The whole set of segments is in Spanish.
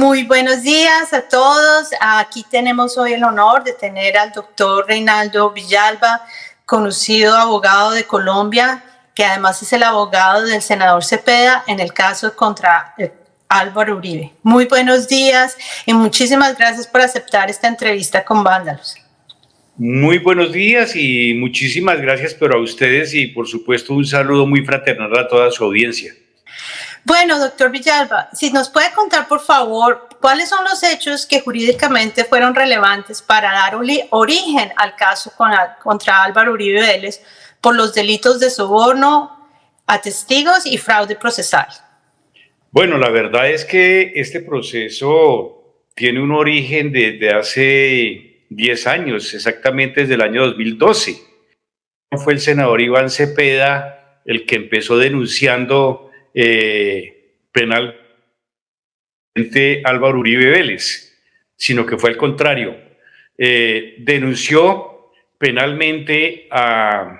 Muy buenos días a todos. Aquí tenemos hoy el honor de tener al doctor Reinaldo Villalba, conocido abogado de Colombia, que además es el abogado del senador Cepeda en el caso contra Álvaro Uribe. Muy buenos días y muchísimas gracias por aceptar esta entrevista con Vándalos. Muy buenos días y muchísimas gracias, pero a ustedes y por supuesto un saludo muy fraternal a toda su audiencia. Bueno, doctor Villalba, si nos puede contar, por favor, cuáles son los hechos que jurídicamente fueron relevantes para dar origen al caso contra Álvaro Uribe Vélez por los delitos de soborno a testigos y fraude procesal. Bueno, la verdad es que este proceso tiene un origen desde hace 10 años, exactamente desde el año 2012. Fue el senador Iván Cepeda el que empezó denunciando penalmente Álvaro Uribe Vélez, sino que fue al contrario. Denunció penalmente al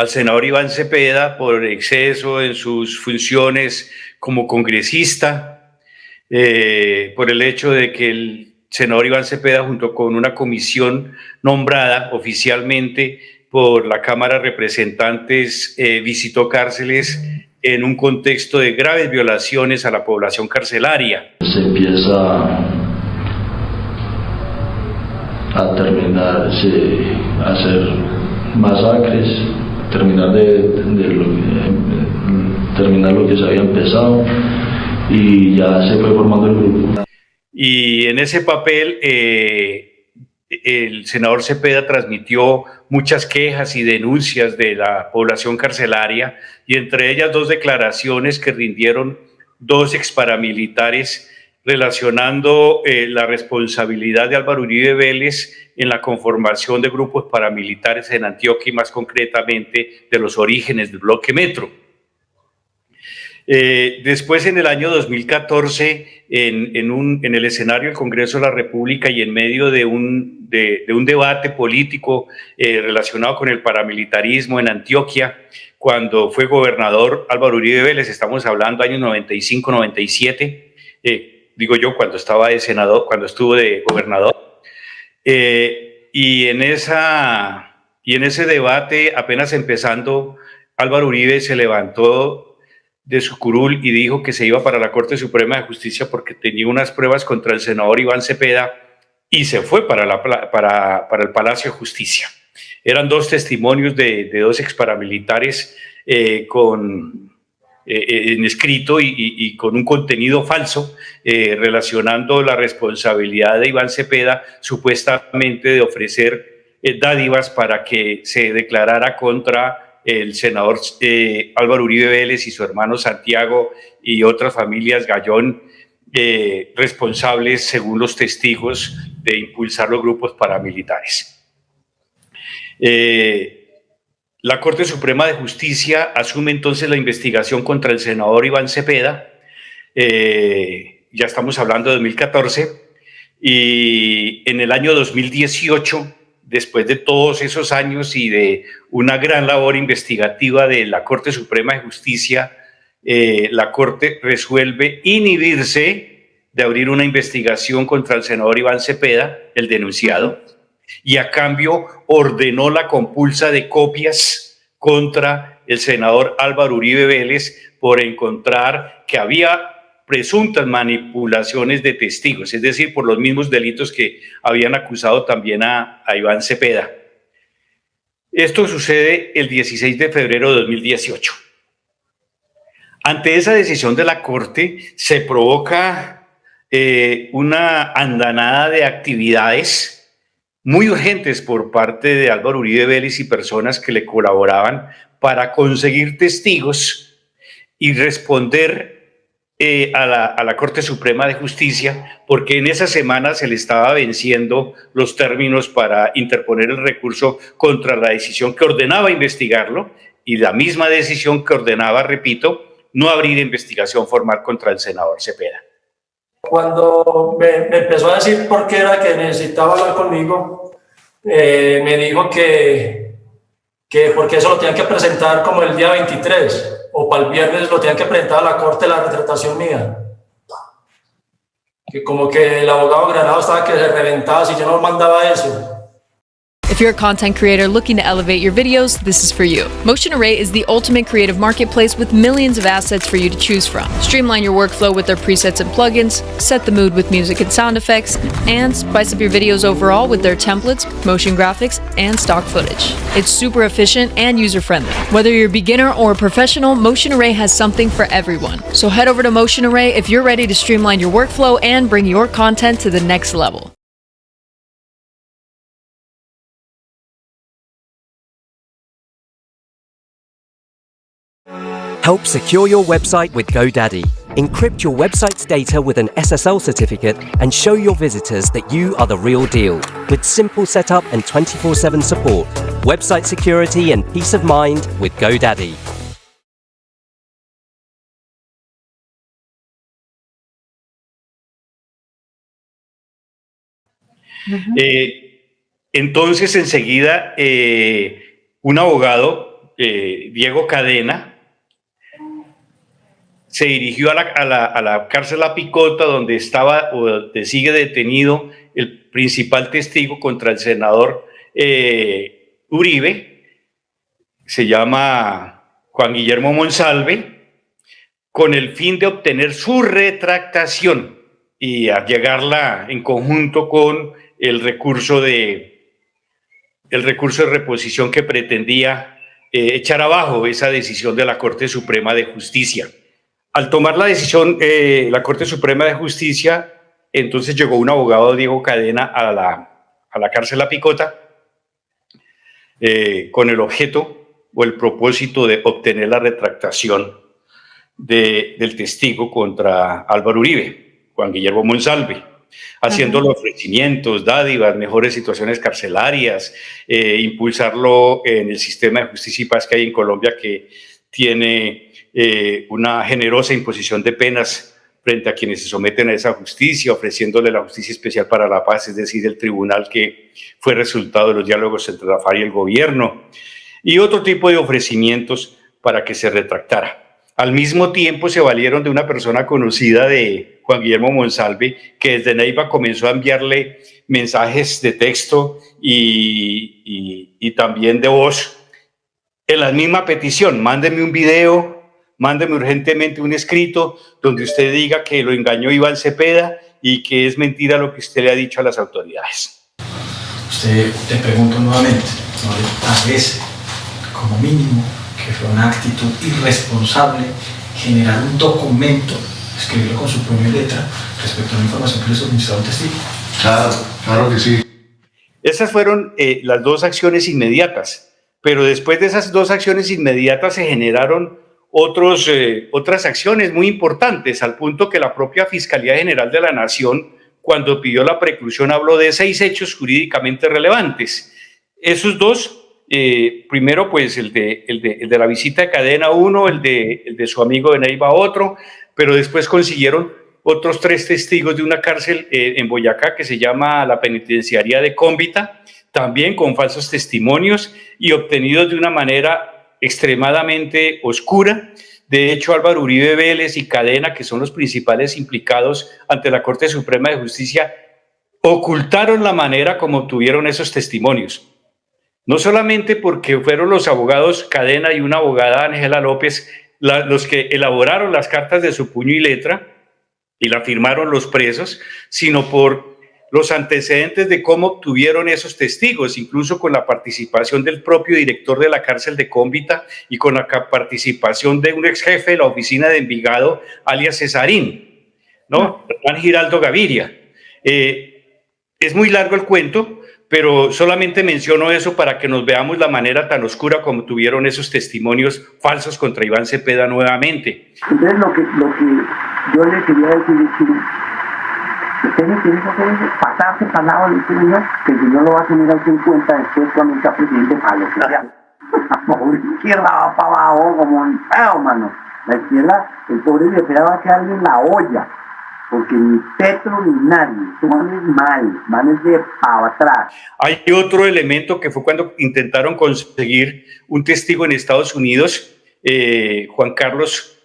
senador Iván Cepeda por exceso en sus funciones como congresista, por el hecho de que el senador Iván Cepeda, junto con una comisión nombrada oficialmente por la Cámara de Representantes, visitó cárceles en un contexto de graves violaciones a la población carcelaria. Se empieza a hacer masacres, terminar lo que se había empezado y ya se fue formando el grupo. Y en ese papel el senador Cepeda transmitió muchas quejas y denuncias de la población carcelaria, y entre ellas dos declaraciones que rindieron dos exparamilitares relacionando la responsabilidad de Álvaro Uribe Vélez en la conformación de grupos paramilitares en Antioquia y más concretamente de los orígenes del Bloque Metro. Después, en el año 2014, en el escenario del Congreso de la República y en medio de un debate político relacionado con el paramilitarismo en Antioquia, cuando fue gobernador Álvaro Uribe Vélez, estamos hablando años 95, 97, digo yo, cuando estaba de senador, cuando estuvo de gobernador, y en ese debate, apenas empezando, Álvaro Uribe se levantó de su curul y dijo que se iba para la Corte Suprema de Justicia porque tenía unas pruebas contra el senador Iván Cepeda, y se fue para el Palacio de Justicia. Eran dos testimonios de dos exparamilitares en escrito y con un contenido falso relacionando la responsabilidad de Iván Cepeda supuestamente de ofrecer dádivas para que se declarara contra el senador Álvaro Uribe Vélez y su hermano Santiago y otras familias Gallón, responsables, según los testigos, de impulsar los grupos paramilitares. La Corte Suprema de Justicia asume entonces la investigación contra el senador Iván Cepeda, ya estamos hablando de 2014, y en el año 2018, después de todos esos años y de una gran labor investigativa de la Corte Suprema de Justicia, la Corte resuelve inhibirse de abrir una investigación contra el senador Iván Cepeda, el denunciado, y a cambio ordenó la compulsa de copias contra el senador Álvaro Uribe Vélez por encontrar que había presuntas manipulaciones de testigos, es decir, por los mismos delitos que habían acusado también a Iván Cepeda. Esto sucede el 16 de febrero de 2018. Ante esa decisión de la Corte se provoca una andanada de actividades muy urgentes por parte de Álvaro Uribe Vélez y personas que le colaboraban para conseguir testigos y responder a la Corte Suprema de Justicia, porque en esa semana se le estaba venciendo los términos para interponer el recurso contra la decisión que ordenaba investigarlo y la misma decisión que ordenaba, repito, no abrir investigación formal contra el senador Cepeda. Cuando me empezó a decir por qué era que necesitaba hablar conmigo, me dijo que porque eso lo tenían que presentar como el día 23 o para el viernes lo tenían que presentar a la Corte la retratación mía. que como que el abogado Granado estaba que se reventaba si yo no mandaba eso. If you're a content creator looking to elevate your videos, this is for you. Motion Array is the ultimate creative marketplace with millions of assets for you to choose from. Streamline your workflow with their presets and plugins, set the mood with music and sound effects, and spice up your videos overall with their templates, motion graphics, and stock footage. It's super efficient and user-friendly. Whether you're a beginner or a professional, Motion Array has something for everyone. So head over to Motion Array if you're ready to streamline your workflow and bring your content to the next level. Help secure your website with GoDaddy. Encrypt your website's data with an SSL certificate and show your visitors that you are the real deal. With simple setup and 24/7 support, website security and peace of mind with GoDaddy. Entonces, enseguida, un abogado, Diego Cadena, se dirigió a la cárcel La Picota, donde estaba o donde sigue detenido el principal testigo contra el senador Uribe, se llama Juan Guillermo Monsalve, con el fin de obtener su retractación y a llegarla en conjunto con el recurso de reposición que pretendía echar abajo esa decisión de la Corte Suprema de Justicia. Al tomar la decisión, la Corte Suprema de Justicia, entonces llegó un abogado, Diego Cadena, a la cárcel La Picota con el objeto o el propósito de obtener la retractación del testigo contra Álvaro Uribe, Juan Guillermo Monsalve, haciéndole ofrecimientos, dádivas, mejores situaciones carcelarias, impulsarlo en el sistema de justicia y paz que hay en Colombia, que tiene una generosa imposición de penas frente a quienes se someten a esa justicia, ofreciéndole la justicia especial para la paz, es decir, el tribunal que fue resultado de los diálogos entre la FARC y el gobierno, y otro tipo de ofrecimientos para que se retractara. Al mismo tiempo se valieron de una persona conocida de Juan Guillermo Monsalve, que desde Neiva comenzó a enviarle mensajes de texto y también de voz en la misma petición: mándeme un video, mándeme urgentemente un escrito donde usted diga que lo engañó Iván Cepeda y que es mentira lo que usted le ha dicho a las autoridades. Usted, te pregunto nuevamente, ¿no le parece como mínimo que fue una actitud irresponsable generar un documento, escribirlo con su puño y letra respecto a una información que le suministró un testigo? Claro que sí. Esas fueron las dos acciones inmediatas, pero después de esas dos acciones inmediatas se generaron otras acciones muy importantes, al punto que la propia Fiscalía General de la Nación, cuando pidió la preclusión, habló de 6 hechos jurídicamente relevantes. Esos dos, primero pues el de la visita de Cadena, uno, el de su amigo de Neiva, otro, pero después consiguieron otros 3 testigos de una cárcel en Boyacá que se llama la Penitenciaría de Cómbita, también con falsos testimonios y obtenidos de una manera extremadamente oscura. De hecho, Álvaro Uribe Vélez y Cadena, que son los principales implicados ante la Corte Suprema de Justicia, ocultaron la manera como obtuvieron esos testimonios. No solamente porque fueron los abogados Cadena y una abogada, Ángela López, los que elaboraron las cartas de su puño y letra y la firmaron los presos, sino por los antecedentes de cómo obtuvieron esos testigos, incluso con la participación del propio director de la cárcel de Cómbita y con la participación de un ex jefe de la oficina de Envigado, alias Cesarín, ¿no? Juan Giraldo Gaviria. Es muy largo el cuento, pero solamente menciono eso para que nos veamos la manera tan oscura como tuvieron esos testimonios falsos contra Iván Cepeda nuevamente. Entonces lo que yo le quería decir es que usted me tiene que hacer es pasarse para el lado del señor, que si no lo va a tener aquí en cuenta después cuando está presidente para lo que sea. La pobre izquierda va para abajo como un feo, mano. La izquierda, el pobre izquierda va a quedarle en la olla, porque ni Petro ni nadie, tú van es de para atrás. Hay otro elemento que fue cuando intentaron conseguir un testigo en Estados Unidos, Juan Carlos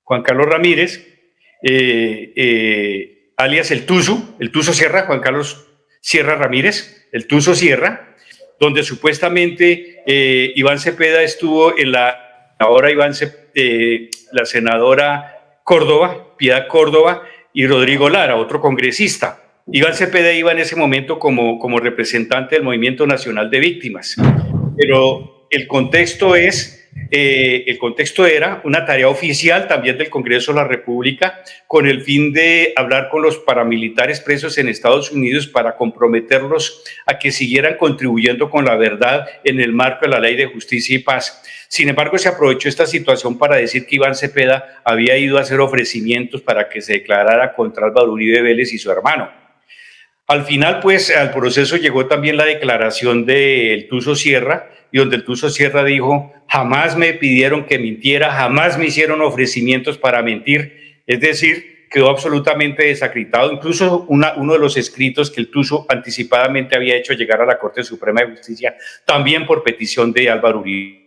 Ramírez, alias el Tuzo Sierra, Juan Carlos Sierra Ramírez, el Tuzo Sierra, donde supuestamente Iván Cepeda estuvo en la senadora Córdoba, Piedad Córdoba, y Rodrigo Lara, otro congresista. Iván Cepeda iba en ese momento como representante del Movimiento Nacional de Víctimas, pero el contexto era una tarea oficial también del Congreso de la República con el fin de hablar con los paramilitares presos en Estados Unidos para comprometerlos a que siguieran contribuyendo con la verdad en el marco de la Ley de Justicia y Paz. Sin embargo, se aprovechó esta situación para decir que Iván Cepeda había ido a hacer ofrecimientos para que se declarara contra Álvaro Uribe Vélez y su hermano. Al final, pues, al proceso llegó también la declaración del Tuzo Sierra, y donde el Tuzo Sierra dijo: jamás me pidieron que mintiera, jamás me hicieron ofrecimientos para mentir. Es decir, quedó absolutamente desacreditado. Incluso uno de los escritos que el Tuzo anticipadamente había hecho llegar a la Corte Suprema de Justicia, también por petición de Álvaro Uribe.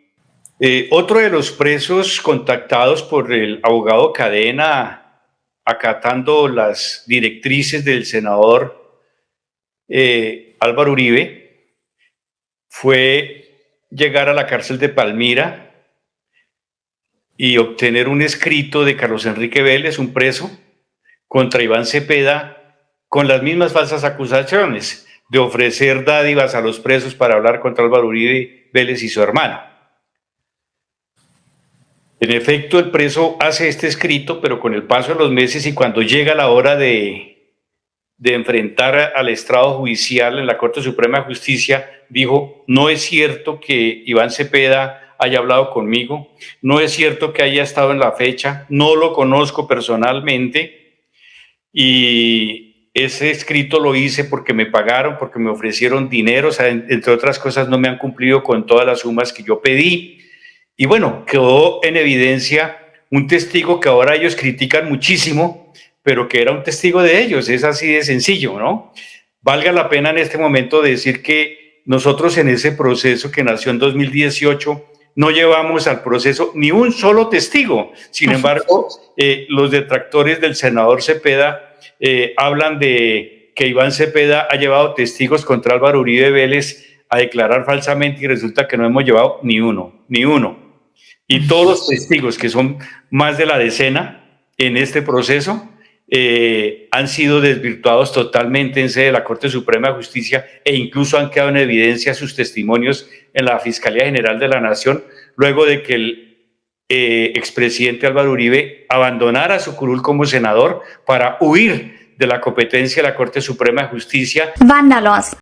Otro de los presos contactados por el abogado Cadena, acatando las directrices del senador Álvaro Uribe, fue llegar a la cárcel de Palmira y obtener un escrito de Carlos Enrique Vélez, un preso, contra Iván Cepeda, con las mismas falsas acusaciones de ofrecer dádivas a los presos para hablar contra Álvaro Uribe Vélez y su hermano. En efecto, el preso hace este escrito, pero con el paso de los meses y cuando llega la hora de enfrentar al estrado judicial en la Corte Suprema de Justicia, dijo: no es cierto que Iván Cepeda haya hablado conmigo, no es cierto que haya estado en la fecha, no lo conozco personalmente, y ese escrito lo hice porque me pagaron, porque me ofrecieron dinero, o sea, entre otras cosas no me han cumplido con todas las sumas que yo pedí. Y bueno, quedó en evidencia un testigo que ahora ellos critican muchísimo, pero que era un testigo de ellos, es así de sencillo, ¿no? Valga la pena en este momento decir que nosotros en ese proceso que nació en 2018 no llevamos al proceso ni un solo testigo. Sin embargo, los detractores del senador Cepeda hablan de que Iván Cepeda ha llevado testigos contra Álvaro Uribe Vélez a declarar falsamente y resulta que no hemos llevado ni uno. Y todos los testigos, que son más de la decena en este proceso, han sido desvirtuados totalmente en sede de la Corte Suprema de Justicia e incluso han quedado en evidencia sus testimonios en la Fiscalía General de la Nación, luego de que el expresidente Álvaro Uribe abandonara su curul como senador para huir de la competencia de la Corte Suprema de Justicia. Vándalos.